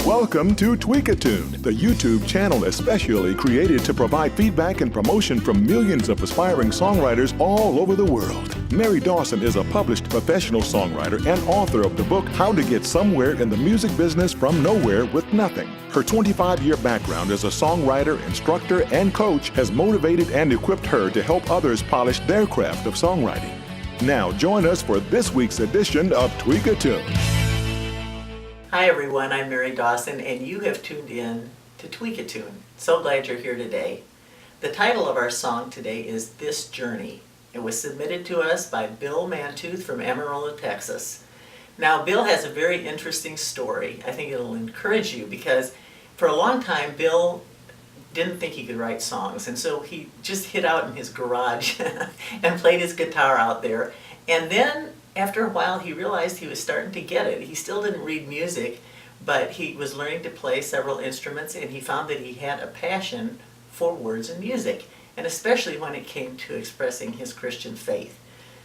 Welcome to TweakaTune, the YouTube channel especially created to provide feedback and promotion from millions of aspiring songwriters all over the world. Mary Dawson is a published professional songwriter and author of the book How to Get Somewhere in the Music Business from Nowhere with Nothing. Her 25-year background as a songwriter, instructor, and coach has motivated and equipped her to help others polish their craft of songwriting. Now join us for this week's edition of TweakaTune. Hi everyone, I'm Mary Dawson and you have tuned in to TweakaTune. So glad you're here today. The title of our song today is This Journey. It was submitted to us by Bill Mantooth from Amarillo, Texas. Now Bill has a very interesting story. I think it'll encourage you because for a long time Bill didn't think he could write songs, and so he just hid out in his garage and played his guitar out there. And then after a while he realized he was starting to get it. He still didn't read music, but he was learning to play several instruments, and he found that he had a passion for words and music, and especially when it came to expressing his Christian faith.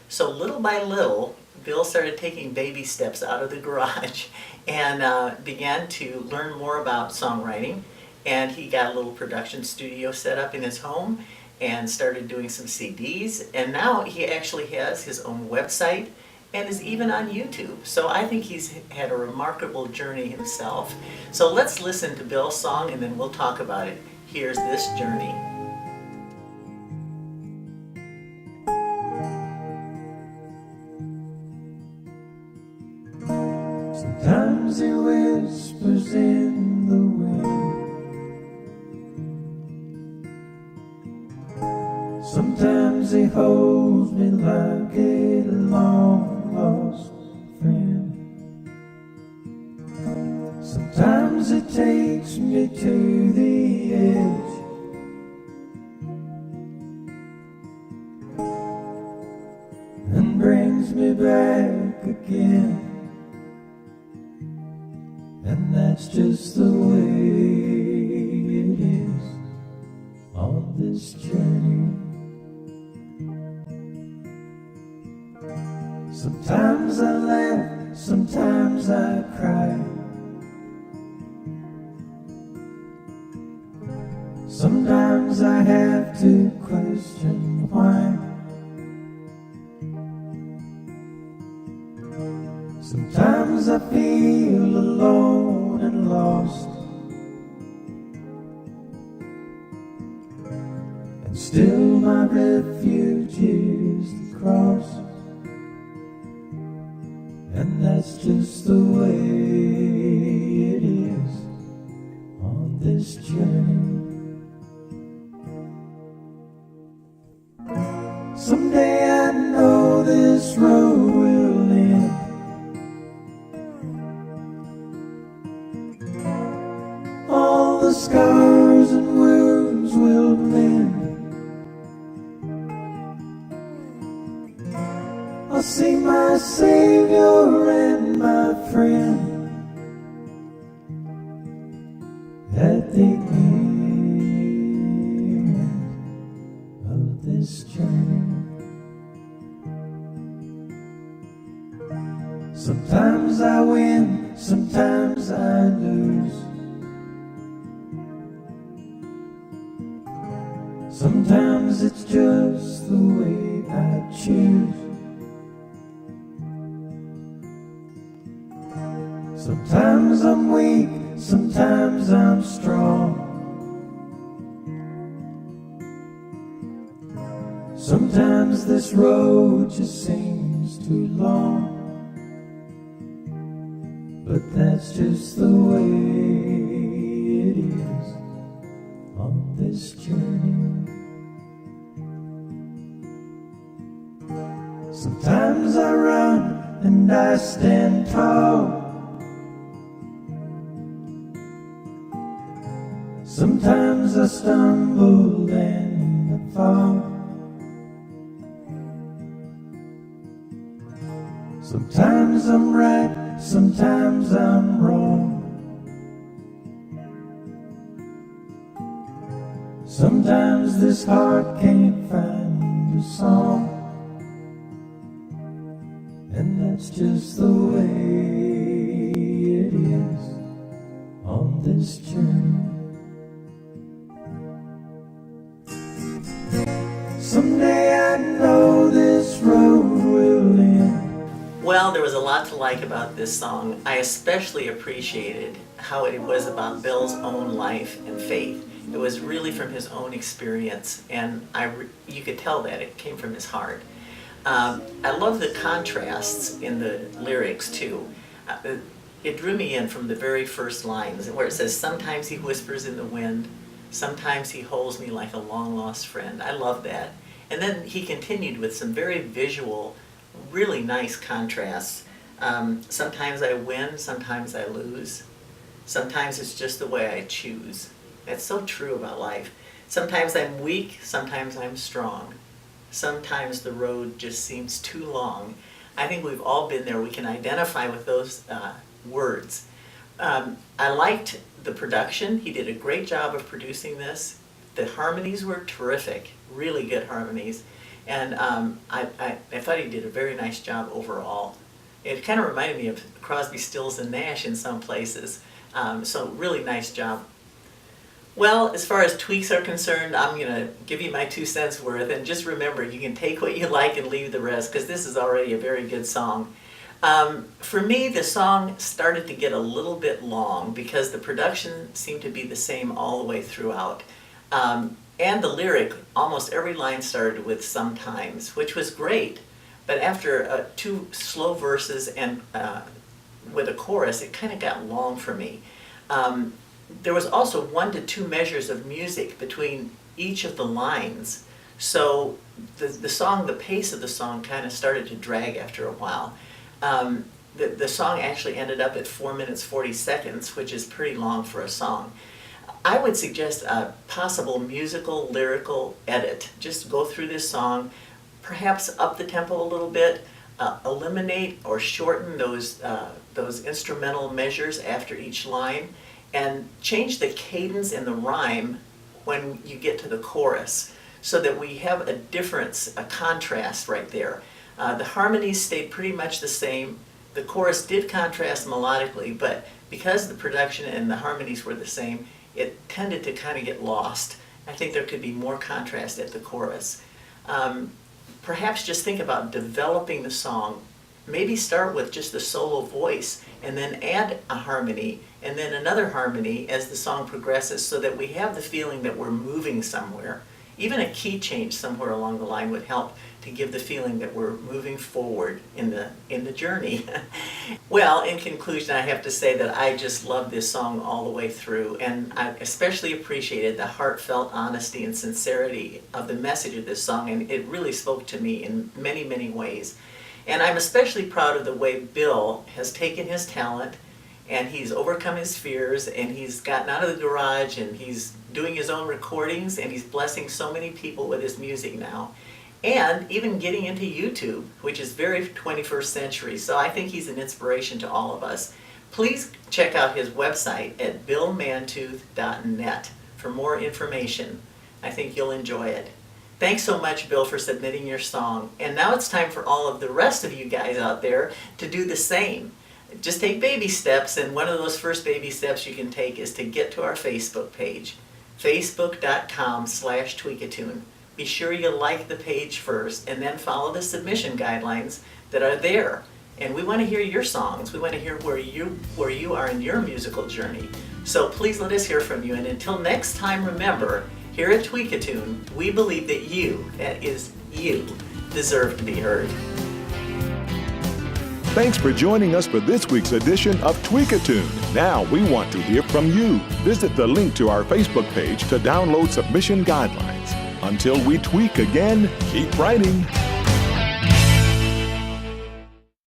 So little by little, Bill started taking baby steps out of the garage and began to learn more about songwriting, and he got a little production studio set up in his home and started doing some CDs, and now he actually has his own website and is even on YouTube. So I think he's had a remarkable journey himself. So let's listen to Bill's song and then we'll talk about it. Here's This Journey. Sometimes he whispers in the wind. Sometimes he holds me like a long-lost friend. Sometimes he takes me to the edge, and brings me back again. And that's just the way it is on this journey. Sometimes I laugh, sometimes I cry. Sometimes I have to question why. Sometimes I feel alone and lost, and still my refuge is the cross. And that's just the way it is on this journey. Someday I know this road will end. All the scars and wounds will mend. I'll see my Savior and my friend at the end of this journey. Sometimes I win, sometimes I lose. Sometimes it's just the way I choose. Sometimes I'm weak, sometimes I'm strong. Sometimes this road just seems too long. But that's just the way it is on this journey. Sometimes I run and I stand tall. Sometimes I stumble and I fall. Sometimes I'm right, sometimes I'm wrong. Sometimes this heart can't find a song. And that's just the way it is on this journey. Someday I know this road will end. Well, there was a lot to like about this song. I especially appreciated how it was about Bill's own life and faith. It was really from his own experience, and you could tell that it came from his heart. I love the contrasts in the lyrics too. It drew me in from the very first lines, where it says, "Sometimes he whispers in the wind, sometimes he holds me like a long-lost friend." I love that. And then he continued with some very visual, really nice contrasts. Sometimes I win, sometimes I lose. Sometimes it's just the way I choose. That's so true about life. Sometimes I'm weak, sometimes I'm strong. Sometimes the road just seems too long. I think we've all been there. We can identify with those words. I liked the production. He did a great job of producing this. The harmonies were terrific, really good harmonies. And I thought he did a very nice job overall. It kind of reminded me of Crosby, Stills and Nash in some places. So really nice job. Well, as far as tweaks are concerned, I'm going to give you my 2 cents worth, and just remember, you can take what you like and leave the rest, because this is already a very good song. For me, the song started to get a little bit long because the production seemed to be the same all the way throughout. And the lyric, almost every line started with "sometimes," which was great, but after 2 slow verses and with a chorus, it kind of got long for me. There was also 1 to 2 measures of music between each of the lines, so the pace of the song kind of started to drag after a while. The song actually ended up at 4 minutes 40 seconds, which is pretty long for a song. I would suggest a possible musical, lyrical edit. Just go through this song, perhaps up the tempo a little bit, eliminate or shorten those instrumental measures after each line, and change the cadence and the rhyme when you get to the chorus, so that we have a difference, a contrast right there. The harmonies stayed pretty much the same. The chorus did contrast melodically, but because the production and the harmonies were the same, it tended to kind of get lost. I think there could be more contrast at the chorus. Perhaps just think about developing the song. Maybe start with just the solo voice and then add a harmony and then another harmony as the song progresses, so that we have the feeling that we're moving somewhere. Even a key change somewhere along the line would help to give the feeling that we're moving forward in the journey. Well, in conclusion, I have to say that I just love this song all the way through, and I especially appreciated the heartfelt honesty and sincerity of the message of this song, and it really spoke to me in many, many ways. And I'm especially proud of the way Bill has taken his talent and he's overcome his fears, and he's gotten out of the garage, and he's doing his own recordings, and he's blessing so many people with his music now. And even getting into YouTube, which is very 21st century. So I think he's an inspiration to all of us. Please check out his website at billmantooth.net for more information. I think you'll enjoy it. Thanks so much, Bill, for submitting your song. And now it's time for all of the rest of you guys out there to do the same. Just take baby steps, and one of those first baby steps you can take is to get to our Facebook page, facebook.com/TweakaTune. Be sure you like the page first, and then follow the submission guidelines that are there. And we want to hear your songs. We want to hear where you are in your musical journey. So please let us hear from you. And until next time, remember, here at TweakaTune, we believe that you, that is you, deserve to be heard. Thanks for joining us for this week's edition of TweakaTune. Now we want to hear from you. Visit the link to our Facebook page to download submission guidelines. Until we tweak again, keep writing.